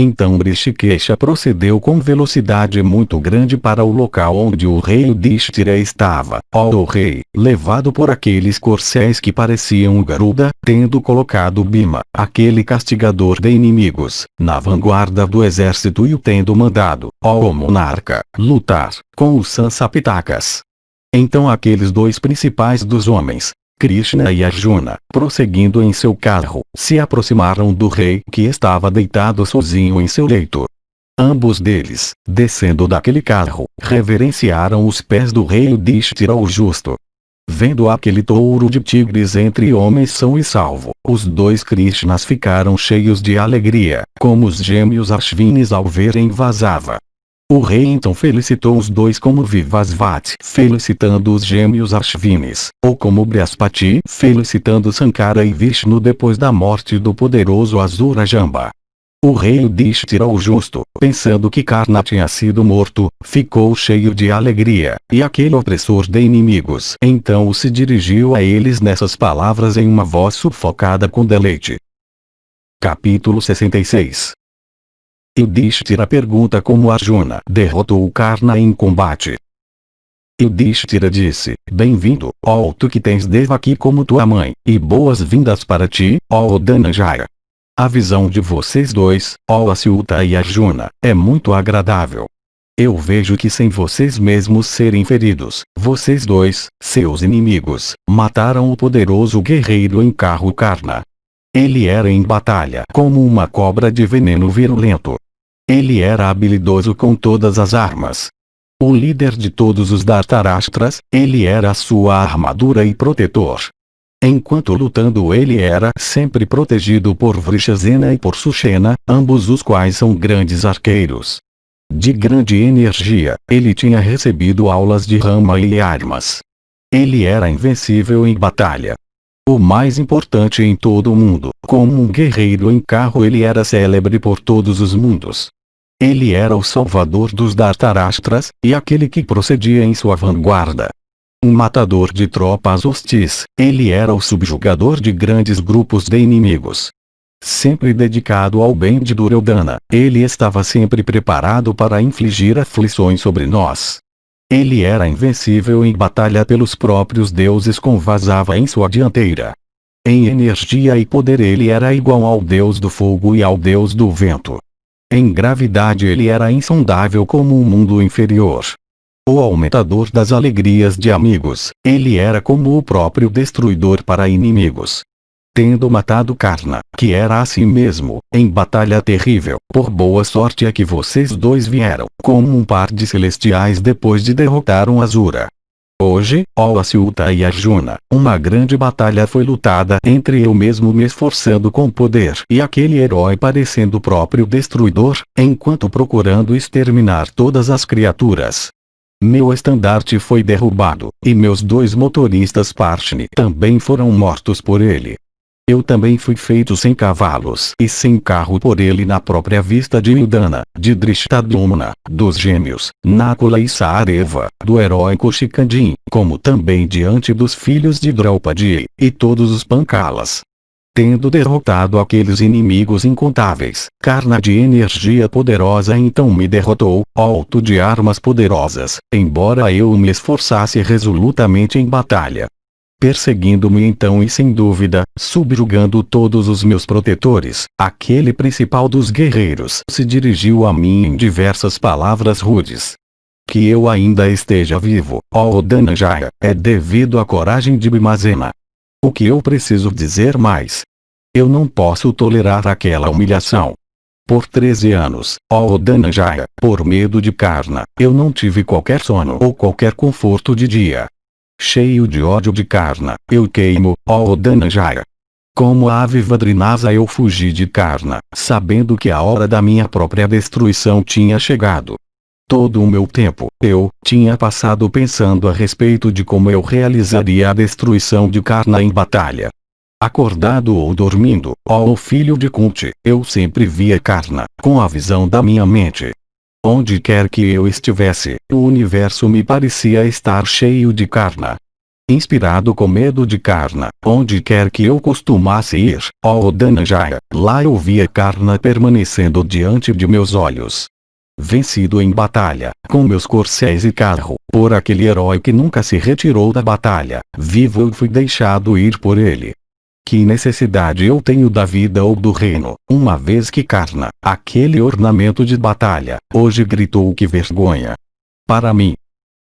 Então Hrishikesha procedeu com velocidade muito grande para o local onde o rei Yudhishthira estava. Ó rei, levado por aqueles corcéis que pareciam Garuda, tendo colocado Bhima, aquele castigador de inimigos, na vanguarda do exército e o tendo mandado, ó monarca, lutar com os Sansapitakas. Então aqueles dois principais dos homens, Krishna e Arjuna, prosseguindo em seu carro, se aproximaram do rei que estava deitado sozinho em seu leito. Ambos deles, descendo daquele carro, reverenciaram os pés do rei Yudhishthira o justo. Vendo aquele touro de tigres entre homens são e salvo, os dois Krishnas ficaram cheios de alegria, como os gêmeos Ashvinis ao verem Vasava. O rei então felicitou os dois como Vivasvati, felicitando os gêmeos Ashvinis, ou como Brihaspati, felicitando Sankara e Vishnu depois da morte do poderoso Asura Jamba. O rei Yudhishthira o justo, pensando que Karna tinha sido morto, ficou cheio de alegria, e aquele opressor de inimigos então se dirigiu a eles nessas palavras em uma voz sufocada com deleite. Capítulo 66. Yudhishthira pergunta como Arjuna derrotou Karna em combate. Yudhishthira disse: bem-vindo, ó tu que tens Devaki como tua mãe, e boas-vindas para ti, ó Dhananjaya. A visão de vocês dois, ó Achyuta e Arjuna, é muito agradável. Eu vejo que sem vocês mesmos serem feridos, vocês dois, seus inimigos, mataram o poderoso guerreiro em carro Karna. Ele era em batalha como uma cobra de veneno virulento. Ele era habilidoso com todas as armas. O líder de todos os Dhritarashtra's, ele era a sua armadura e protetor. Enquanto lutando ele era sempre protegido por Vrishasena e por Sushena, ambos os quais são grandes arqueiros. De grande energia, ele tinha recebido aulas de Rama e armas. Ele era invencível em batalha. O mais importante em todo o mundo, como um guerreiro em carro ele era célebre por todos os mundos. Ele era o salvador dos Dhritarashtra's, e aquele que procedia em sua vanguarda. Um matador de tropas hostis, ele era o subjugador de grandes grupos de inimigos. Sempre dedicado ao bem de Duryodhana, ele estava sempre preparado para infligir aflições sobre nós. Ele era invencível em batalha pelos próprios deuses com Vasava em sua dianteira. Em energia e poder ele era igual ao deus do fogo e ao deus do vento. Em gravidade ele era insondável como um mundo inferior. O aumentador das alegrias de amigos, ele era como o próprio destruidor para inimigos. Tendo matado Karna, que era assim mesmo, em batalha terrível, por boa sorte é que vocês dois vieram, como um par de celestiais depois de derrotar um Asura. Hoje, ó Achyuta e Arjuna, uma grande batalha foi lutada entre eu mesmo me esforçando com poder e aquele herói parecendo o próprio destruidor, enquanto procurando exterminar todas as criaturas. Meu estandarte foi derrubado, e meus dois motoristas Parshni também foram mortos por ele. Eu também fui feito sem cavalos e sem carro por ele na própria vista de Udana, de Drishtadyumna, dos gêmeos, Nakula e Saareva, do heróico Shikandin, como também diante dos filhos de Draupadi, e todos os Pancalas. Tendo derrotado aqueles inimigos incontáveis, Karna de energia poderosa então me derrotou, alto de armas poderosas, embora eu me esforçasse resolutamente em batalha. Perseguindo-me então e sem dúvida, subjugando todos os meus protetores, aquele principal dos guerreiros se dirigiu a mim em diversas palavras rudes. Que eu ainda esteja vivo, ó Dhananjaya, é devido à coragem de Bhimazena. O que eu preciso dizer mais? Eu não posso tolerar aquela humilhação. Por 13 anos, ó Dhananjaya, por medo de Karna, eu não tive qualquer sono ou qualquer conforto de dia. Cheio de ódio de Karna, eu queimo, ó Dhananjaya. Como a ave Vadrinasa eu fugi de Karna, sabendo que a hora da minha própria destruição tinha chegado. Todo o meu tempo, eu tinha passado pensando a respeito de como eu realizaria a destruição de Karna em batalha. Acordado ou dormindo, ó filho de Kunti, eu sempre via Karna, com a visão da minha mente. Onde quer que eu estivesse, o universo me parecia estar cheio de Karna. Inspirado com medo de Karna, onde quer que eu costumasse ir, ó Dhananjaya, lá eu via Karna permanecendo diante de meus olhos. Vencido em batalha, com meus corcéis e carro, por aquele herói que nunca se retirou da batalha, vivo eu fui deixado ir por ele. Que necessidade eu tenho da vida ou do reino, uma vez que Karna, aquele ornamento de batalha, hoje gritou que vergonha. Para mim,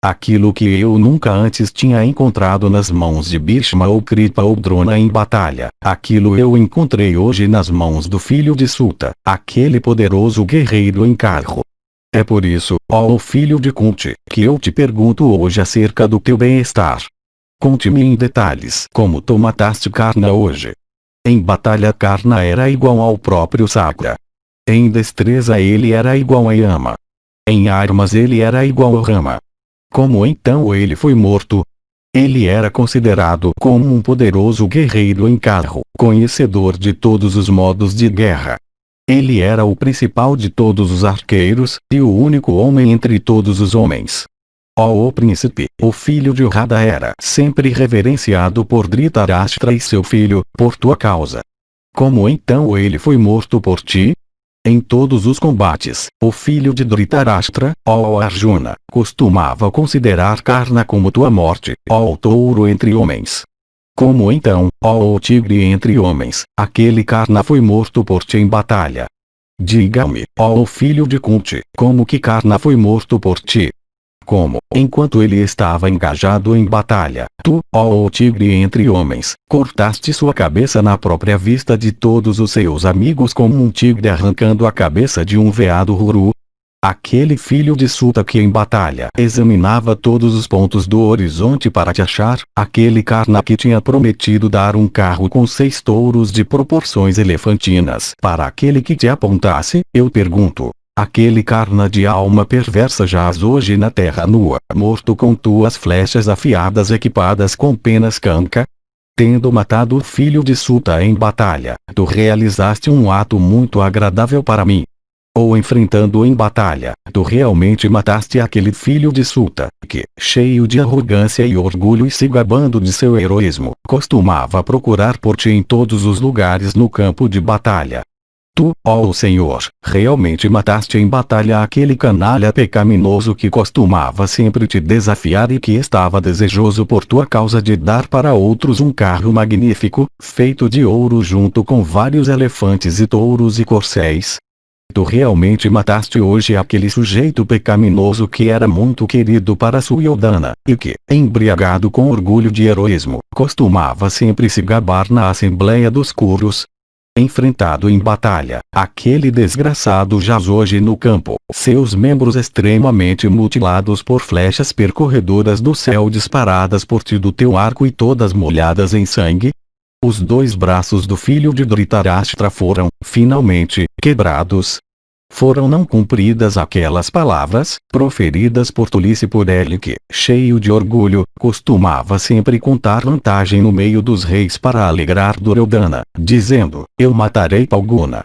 aquilo que eu nunca antes tinha encontrado nas mãos de Bhishma ou Kripa ou Drona em batalha, aquilo eu encontrei hoje nas mãos do filho de Suta, aquele poderoso guerreiro em carro. É por isso, ó filho de Kunti, que eu te pergunto hoje acerca do teu bem-estar. Conte-me em detalhes como tu mataste Karna hoje. Em batalha Karna era igual ao próprio Sakra. Em destreza ele era igual a Yama. Em armas ele era igual ao Rama. Como então ele foi morto? Ele era considerado como um poderoso guerreiro em carro, conhecedor de todos os modos de guerra. Ele era o principal de todos os arqueiros, e o único homem entre todos os homens. Ó príncipe, o filho de Radha era sempre reverenciado por Dhritarashtra e seu filho, por tua causa. Como então ele foi morto por ti? Em todos os combates, o filho de Dhritarashtra, ó Arjuna, costumava considerar Karna como tua morte, ó touro entre homens. Como então, ó tigre entre homens, aquele Karna foi morto por ti em batalha? Diga-me, ó filho de Kunti, como que Karna foi morto por ti? Como, enquanto ele estava engajado em batalha, tu, ó tigre entre homens, cortaste sua cabeça na própria vista de todos os seus amigos como um tigre arrancando a cabeça de um veado ruru? Aquele filho de Suta que em batalha examinava todos os pontos do horizonte para te achar, aquele Karna que tinha prometido dar um carro com 6 touros de proporções elefantinas para aquele que te apontasse, eu pergunto. Aquele Karna de alma perversa jaz hoje na terra nua, morto com tuas flechas afiadas equipadas com penas Kanka? Tendo matado o filho de Suta em batalha, tu realizaste um ato muito agradável para mim. Ou enfrentando em batalha, tu realmente mataste aquele filho de Suta, que, cheio de arrogância e orgulho e se gabando de seu heroísmo, costumava procurar por ti em todos os lugares no campo de batalha. Tu, ó Senhor, realmente mataste em batalha aquele canalha pecaminoso que costumava sempre te desafiar e que estava desejoso por tua causa de dar para outros um carro magnífico, feito de ouro junto com vários elefantes e touros e corcéis. Tu realmente mataste hoje aquele sujeito pecaminoso que era muito querido para Suyoddhana, e que, embriagado com orgulho de heroísmo, costumava sempre se gabar na Assembleia dos Kurus. Enfrentado em batalha, aquele desgraçado jaz hoje no campo, seus membros extremamente mutilados por flechas percorredoras do céu disparadas por ti do teu arco e todas molhadas em sangue. Os 2 braços do filho de Dhritarashtra foram, finalmente, quebrados. Foram não cumpridas aquelas palavras, proferidas por tolice por ele que, cheio de orgulho, costumava sempre contar vantagem no meio dos reis para alegrar Duryodhana, dizendo, eu matarei Palguna.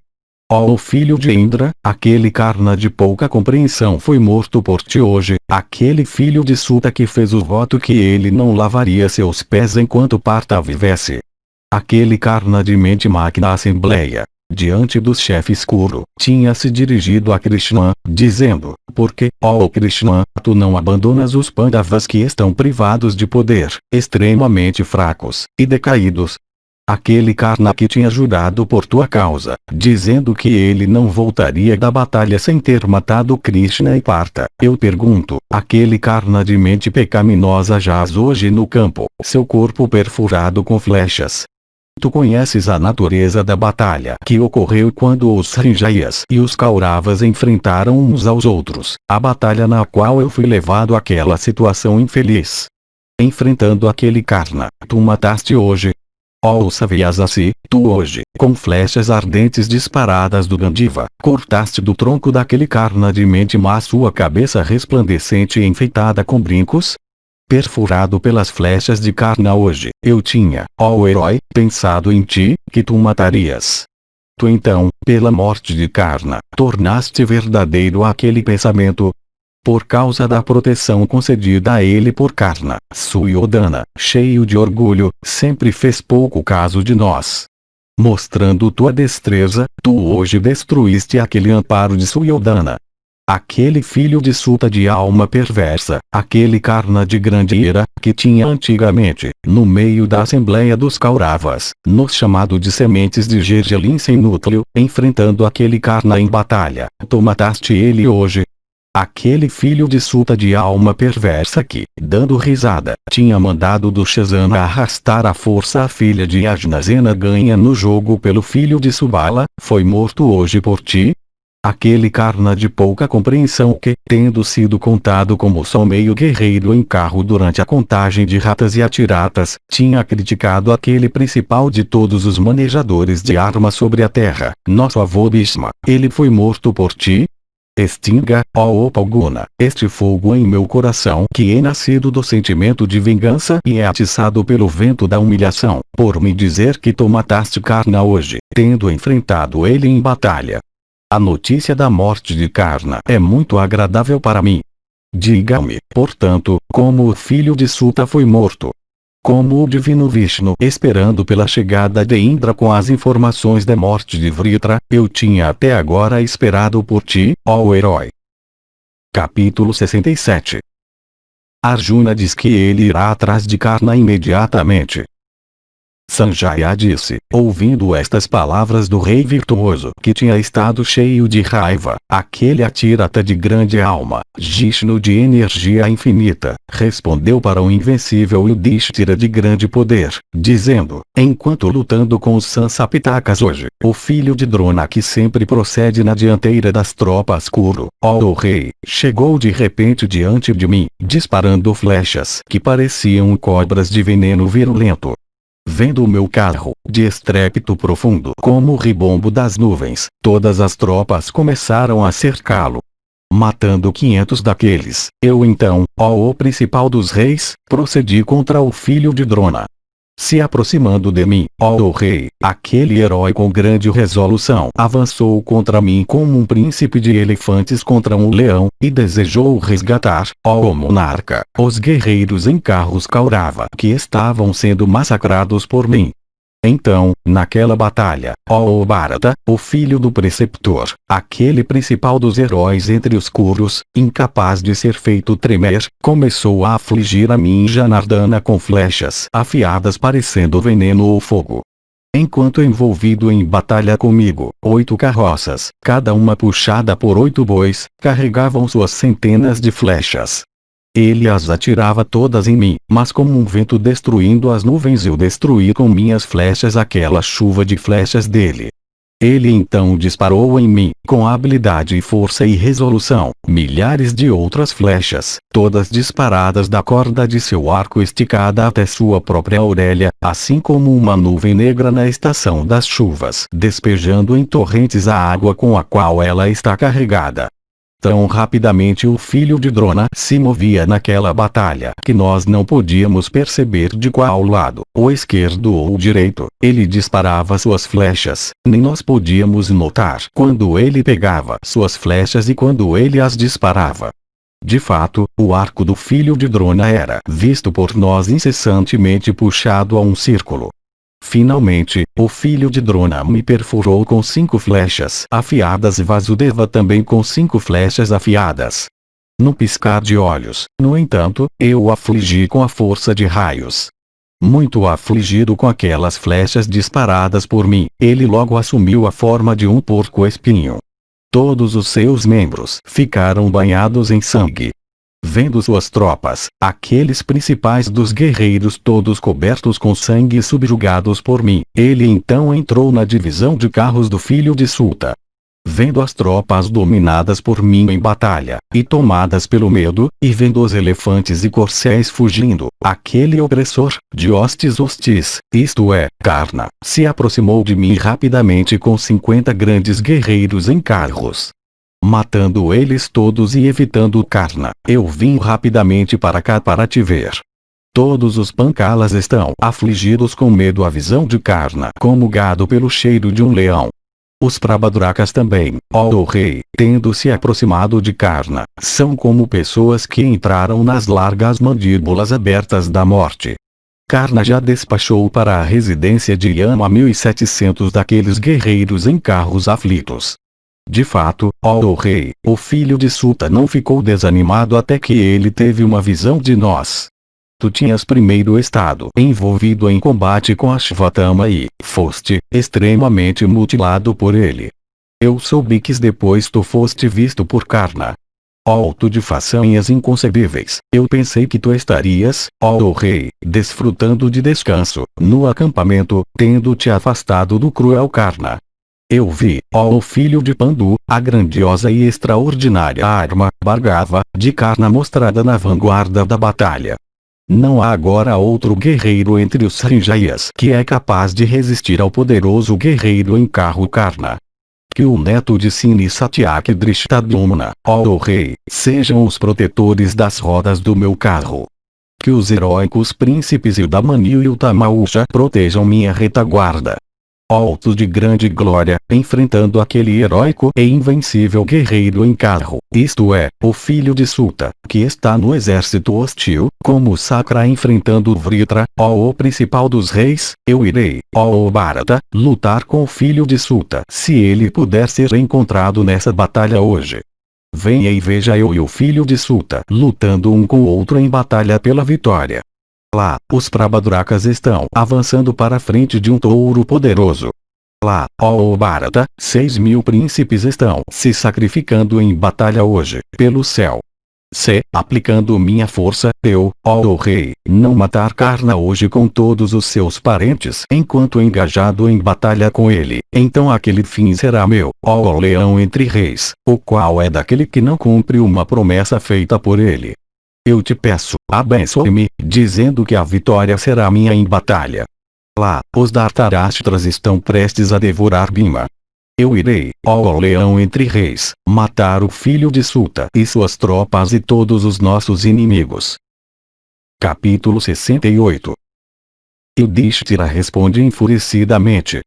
Ó filho de Indra, aquele Karna de pouca compreensão foi morto por ti hoje, aquele filho de Suta que fez o voto que ele não lavaria seus pés enquanto Partha vivesse. Aquele Karna de mente má que na assembleia, diante dos chefes Kuru, tinha se dirigido a Krishna, dizendo, por que, ó Krishna, tu não abandonas os Pandavas que estão privados de poder, extremamente fracos, e decaídos? Aquele Karna que tinha jurado por tua causa, dizendo que ele não voltaria da batalha sem ter matado Krishna e Partha, eu pergunto, aquele Karna de mente pecaminosa jaz hoje no campo, seu corpo perfurado com flechas. Tu conheces a natureza da batalha que ocorreu quando os Sanjayas e os Kauravas enfrentaram uns aos outros, a batalha na qual eu fui levado àquela situação infeliz. Enfrentando aquele Karna, tu mataste hoje. Ó Savyasasi, tu hoje, com flechas ardentes disparadas do Gandiva, cortaste do tronco daquele Karna de mente má sua cabeça resplandecente e enfeitada com brincos? Perfurado pelas flechas de Karna hoje, eu tinha, ó herói, pensado em ti, que tu matarias. Tu então, pela morte de Karna, tornaste verdadeiro aquele pensamento. Por causa da proteção concedida a ele por Karna, Suryodhana, cheio de orgulho, sempre fez pouco caso de nós. Mostrando tua destreza, tu hoje destruíste aquele amparo de Suryodhana. Aquele filho de Suta de alma perversa, aquele Karna de grande ira, que tinha antigamente, no meio da assembleia dos Kauravas, nos chamado de sementes de gergelim sem núcleo, enfrentando aquele Karna em batalha, tu mataste ele hoje. Aquele filho de Suta de alma perversa que, dando risada, tinha mandado do Shazana arrastar à força a filha de Ajnasena ganha no jogo pelo filho de Subala, foi morto hoje por ti? Aquele Karna de pouca compreensão que, tendo sido contado como só meio guerreiro em carro durante a contagem de ratas e atiratas, tinha criticado aquele principal de todos os manejadores de armas sobre a terra, nosso avô Bhishma, ele foi morto por ti? Extinga, ó Opalguna, este fogo em meu coração que é nascido do sentimento de vingança e é atiçado pelo vento da humilhação, por me dizer que tu mataste Karna hoje, tendo enfrentado ele em batalha. A notícia da morte de Karna é muito agradável para mim. Diga-me, portanto, como o filho de Suta foi morto. Como o divino Vishnu esperando pela chegada de Indra com as informações da morte de Vritra, eu tinha até agora esperado por ti, ó herói. Capítulo 67. Arjuna diz que ele irá atrás de Karna imediatamente. Sanjaya disse, ouvindo estas palavras do rei virtuoso que tinha estado cheio de raiva, aquele Atirata de grande alma, Jishnu de energia infinita, respondeu para o invencível Yudhishthira de grande poder, dizendo, enquanto lutando com os Sansapitakas hoje, o filho de Drona que sempre procede na dianteira das tropas Kuru, ó rei, chegou de repente diante de mim, disparando flechas que pareciam cobras de veneno virulento. Vendo o meu carro, de estrépito profundo como o ribombo das nuvens, todas as tropas começaram a cercá-lo. Matando 500 daqueles, eu então, ó o principal dos reis, procedi contra o filho de Drona. Se aproximando de mim, ó rei, aquele herói com grande resolução avançou contra mim como um príncipe de elefantes contra um leão, e desejou resgatar, ó monarca, os guerreiros em carros Kaurava que estavam sendo massacrados por mim. Então, naquela batalha, ó Bharata, o filho do preceptor, aquele principal dos heróis entre os Kurus, incapaz de ser feito tremer, começou a afligir a mim Janardana com flechas afiadas parecendo veneno ou fogo. Enquanto envolvido em batalha comigo, 8 carroças, cada uma puxada por 8 bois, carregavam suas centenas de flechas. Ele as atirava todas em mim, mas como um vento destruindo as nuvens eu destruí com minhas flechas aquela chuva de flechas dele. Ele então disparou em mim, com habilidade e força e resolução, milhares de outras flechas, todas disparadas da corda de seu arco esticada até sua própria orelha, assim como uma nuvem negra na estação das chuvas, despejando em torrentes a água com a qual ela está carregada. Tão rapidamente o filho de Drona se movia naquela batalha que nós não podíamos perceber de qual lado, ou esquerdo ou direito, ele disparava suas flechas, nem nós podíamos notar quando ele pegava suas flechas e quando ele as disparava. De fato, o arco do filho de Drona era visto por nós incessantemente puxado a um círculo. Finalmente, o filho de Drona me perfurou com 5 flechas afiadas e Vasudeva também com 5 flechas afiadas. No piscar de olhos, no entanto, eu o afligi com a força de raios. Muito afligido com aquelas flechas disparadas por mim, ele logo assumiu a forma de um porco-espinho. Todos os seus membros ficaram banhados em sangue. vendo suas tropas, aqueles principais dos guerreiros todos cobertos com sangue e subjugados por mim, ele então entrou na divisão de carros do filho de Sulta. Vendo as tropas dominadas por mim em batalha, e tomadas pelo medo, e vendo os elefantes e corcéis fugindo, aquele opressor, de hostis, isto é, Karna, se aproximou de mim rapidamente com 50 grandes guerreiros em carros. Matando eles todos e evitando Karna, eu vim rapidamente para cá para te ver. Todos os Pancalas estão afligidos com medo à visão de Karna como gado pelo cheiro de um leão. Os Prabhadrakas também, ó rei, tendo se aproximado de Karna, são como pessoas que entraram nas largas mandíbulas abertas da morte. Karna já despachou para a residência de Yama 1.700 daqueles guerreiros em carros aflitos. De fato, ó rei, o filho de Sulta não ficou desanimado até que ele teve uma visão de nós. Tu tinhas primeiro estado envolvido em combate com Ashvatthama e foste extremamente mutilado por ele. Eu soube que depois tu foste visto por Karna. Ó tu de façanhas inconcebíveis, eu pensei que tu estarias, ó rei, desfrutando de descanso, no acampamento, tendo te afastado do cruel Karna. Eu vi, ó filho de Pandu, a grandiosa e extraordinária arma, Bhargava, de Karna mostrada na vanguarda da batalha. Não há agora outro guerreiro entre os Sanjayas que é capaz de resistir ao poderoso guerreiro em carro Karna. Que o neto de Sini Satyaki Drishtadyumna, ó rei, sejam os protetores das rodas do meu carro. Que os heróicos príncipes Ildamani e Utamausha protejam minha retaguarda. Alto de grande glória, enfrentando aquele heróico e invencível guerreiro em carro, isto é, o filho de Sulta, que está no exército hostil, como Sakra enfrentando Vritra, ó o principal dos reis, eu irei, ó Bharata, lutar com o filho de Sulta se ele puder ser encontrado nessa batalha hoje. Venha e veja eu e o filho de Sulta lutando um com o outro em batalha pela vitória. Lá, os Prabhadrakas estão avançando para a frente de um touro poderoso. Lá, ó Bharata, 6.000 príncipes estão se sacrificando em batalha hoje, pelo céu. Se, aplicando minha força, eu, ó rei, não matar Karna hoje com todos os seus parentes enquanto engajado em batalha com ele, então aquele fim será meu, ó leão entre reis, o qual é daquele que não cumpre uma promessa feita por ele. Eu te peço, abençoe-me, dizendo que a vitória será minha em batalha. Lá, os Dhartarashtras estão prestes a devorar Bhima. Eu irei, ó leão entre reis, matar o filho de Sulta e suas tropas e todos os nossos inimigos. Capítulo 68. Yudhishthira responde enfurecidamente.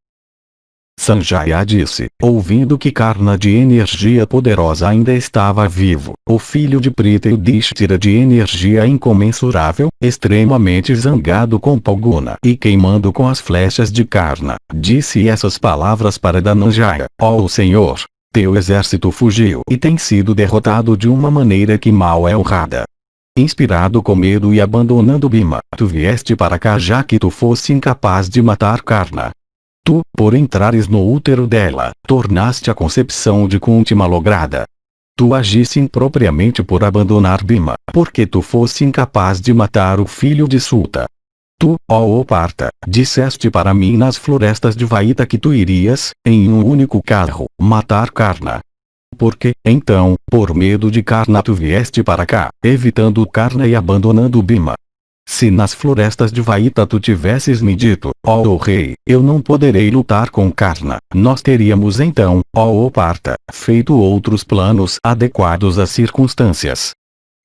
Sanjaya disse, ouvindo que Karna de energia poderosa ainda estava vivo, o filho de Pritha Yudhishthira de energia incomensurável, extremamente zangado com Palguna e queimando com as flechas de Karna, disse essas palavras para Dhananjaya, ó Senhor, teu exército fugiu e tem sido derrotado de uma maneira que mal é honrada. Inspirado com medo e abandonando Bhima, tu vieste para cá já que tu fosse incapaz de matar Karna. Tu, por entrares no útero dela, tornaste a concepção de Kunti malograda. Tu agiste impropriamente por abandonar Bhima, porque tu fosse incapaz de matar o filho de Sulta. Tu, ó Partha, disseste para mim nas florestas de Vaita que tu irias, em um único carro, matar Karna. Porque, então, por medo de Karna tu vieste para cá, evitando Karna e abandonando Bhima. Se nas florestas de Vaita tu tivesses me dito, ó rei, eu não poderei lutar com Karna, nós teríamos então, ó Partha, feito outros planos adequados às circunstâncias.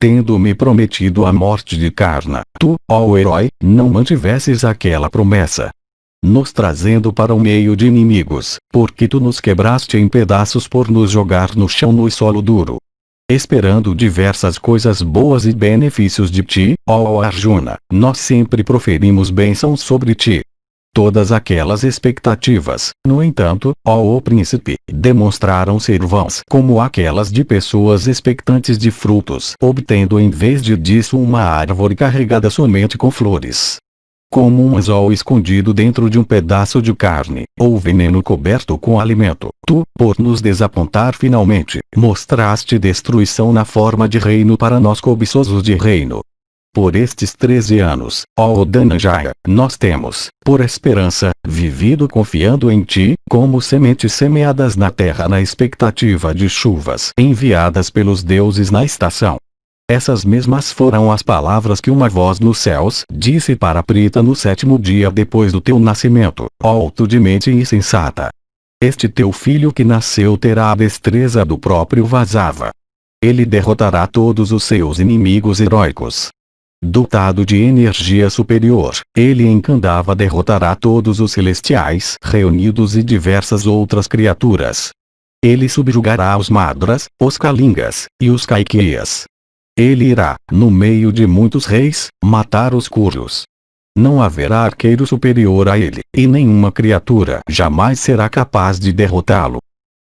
Tendo me prometido a morte de Karna, tu, ó herói, não mantivesses aquela promessa. Nos trazendo para o meio de inimigos, porque tu nos quebraste em pedaços por nos jogar no chão no solo duro. Esperando diversas coisas boas e benefícios de ti, ó Arjuna, nós sempre proferimos bênçãos sobre ti. Todas aquelas expectativas, no entanto, ó príncipe, demonstraram ser vãs como aquelas de pessoas expectantes de frutos, obtendo em vez disso uma árvore carregada somente com flores. Como um anzol escondido dentro de um pedaço de carne, ou veneno coberto com alimento, tu, por nos desapontar finalmente, mostraste destruição na forma de reino para nós cobiçosos de reino. Por estes 13 anos, ó Dhananjaya, nós temos, por esperança, vivido confiando em ti, como sementes semeadas na terra na expectativa de chuvas enviadas pelos deuses na estação. Essas mesmas foram as palavras que uma voz nos céus disse para Prita no 7º dia depois do teu nascimento, ó alto de mente insensata. Este teu filho que nasceu terá a destreza do próprio Vasava. Ele derrotará todos os seus inimigos heróicos. Dotado de energia superior, ele em Kandava derrotará todos os celestiais reunidos e diversas outras criaturas. Ele subjugará os Madras, os Kalingas, e os Kaikyas. Ele irá, no meio de muitos reis, matar os Kurus. Não haverá arqueiro superior a ele, e nenhuma criatura jamais será capaz de derrotá-lo.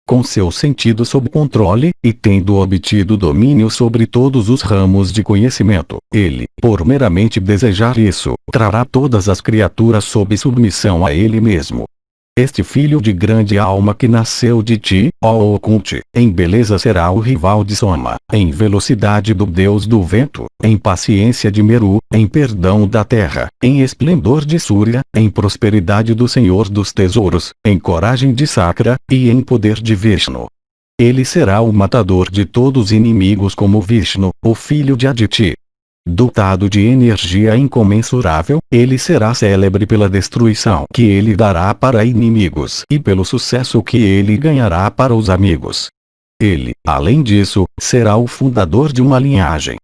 Com seu sentido sob controle, e tendo obtido domínio sobre todos os ramos de conhecimento, ele, por meramente desejar isso, trará todas as criaturas sob submissão a ele mesmo. Este filho de grande alma que nasceu de ti, ó Okunti, em beleza será o rival de Soma, em velocidade do deus do vento, em paciência de Meru, em perdão da terra, em esplendor de Surya, em prosperidade do Senhor dos Tesouros, em coragem de Sakra, e em poder de Vishnu. Ele será o matador de todos os inimigos como Vishnu, o filho de Aditi. Dotado de energia incomensurável, ele será célebre pela destruição que ele dará para inimigos e pelo sucesso que ele ganhará para os amigos. Ele, além disso, será o fundador de uma linhagem.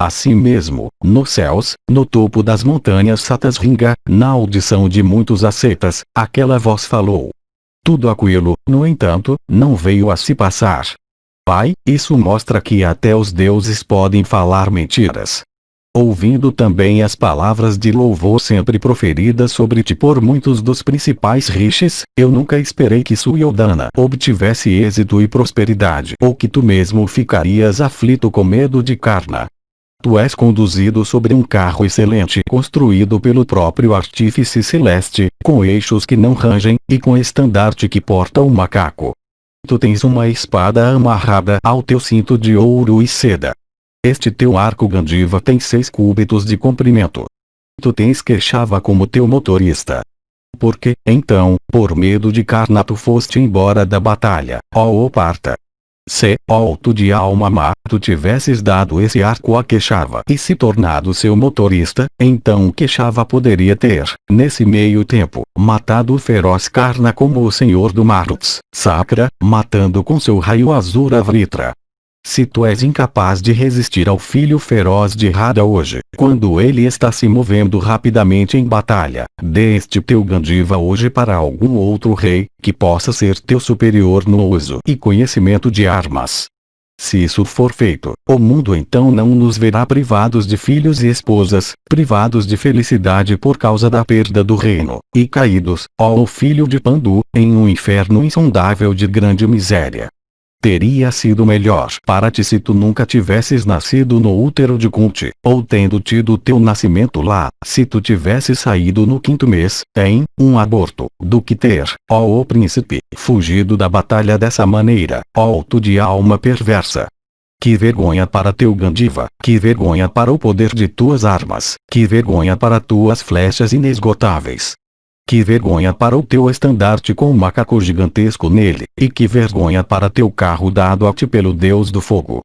Assim mesmo, nos céus, no topo das montanhas Satasringa, na audição de muitos ascetas, aquela voz falou. Tudo aquilo, no entanto, não veio a se passar. Pai, isso mostra que até os deuses podem falar mentiras. Ouvindo também as palavras de louvor sempre proferidas sobre ti por muitos dos principais rishis, eu nunca esperei que Suyoddhana obtivesse êxito e prosperidade ou que tu mesmo ficarias aflito com medo de Karna. Tu és conduzido sobre um carro excelente construído pelo próprio artífice celeste, com eixos que não rangem, e com estandarte que porta um macaco. Tu tens uma espada amarrada ao teu cinto de ouro e seda. Este teu arco Gandiva tem 6 cúbitos de comprimento. Tu tens Keshava como teu motorista. Porque, então, por medo de Karna tu foste embora da batalha, ó Parta. Se, ó alto de alma má, tu tivesses dado esse arco a Keshava e se tornado seu motorista, então Keshava poderia ter, nesse meio tempo, matado o feroz Karna como o senhor do Maruts, Sakra, matando com seu raio azul a Vritra. Se tu és incapaz de resistir ao filho feroz de Radha hoje, quando ele está se movendo rapidamente em batalha, dê este teu Gandiva hoje para algum outro rei, que possa ser teu superior no uso e conhecimento de armas. Se isso for feito, o mundo então não nos verá privados de filhos e esposas, privados de felicidade por causa da perda do reino, e caídos, ó o filho de Pandu, em um inferno insondável de grande miséria. Teria sido melhor para ti se tu nunca tivesses nascido no útero de Kunti, ou tendo tido teu nascimento lá, se tu tivesses saído no 5º mês, em um aborto, do que ter, ó o príncipe, fugido da batalha dessa maneira, ó alto de alma perversa. Que vergonha para teu Gandiva, que vergonha para o poder de tuas armas, que vergonha para tuas flechas inesgotáveis. Que vergonha para o teu estandarte com um macaco gigantesco nele, e que vergonha para teu carro dado a ti pelo Deus do Fogo.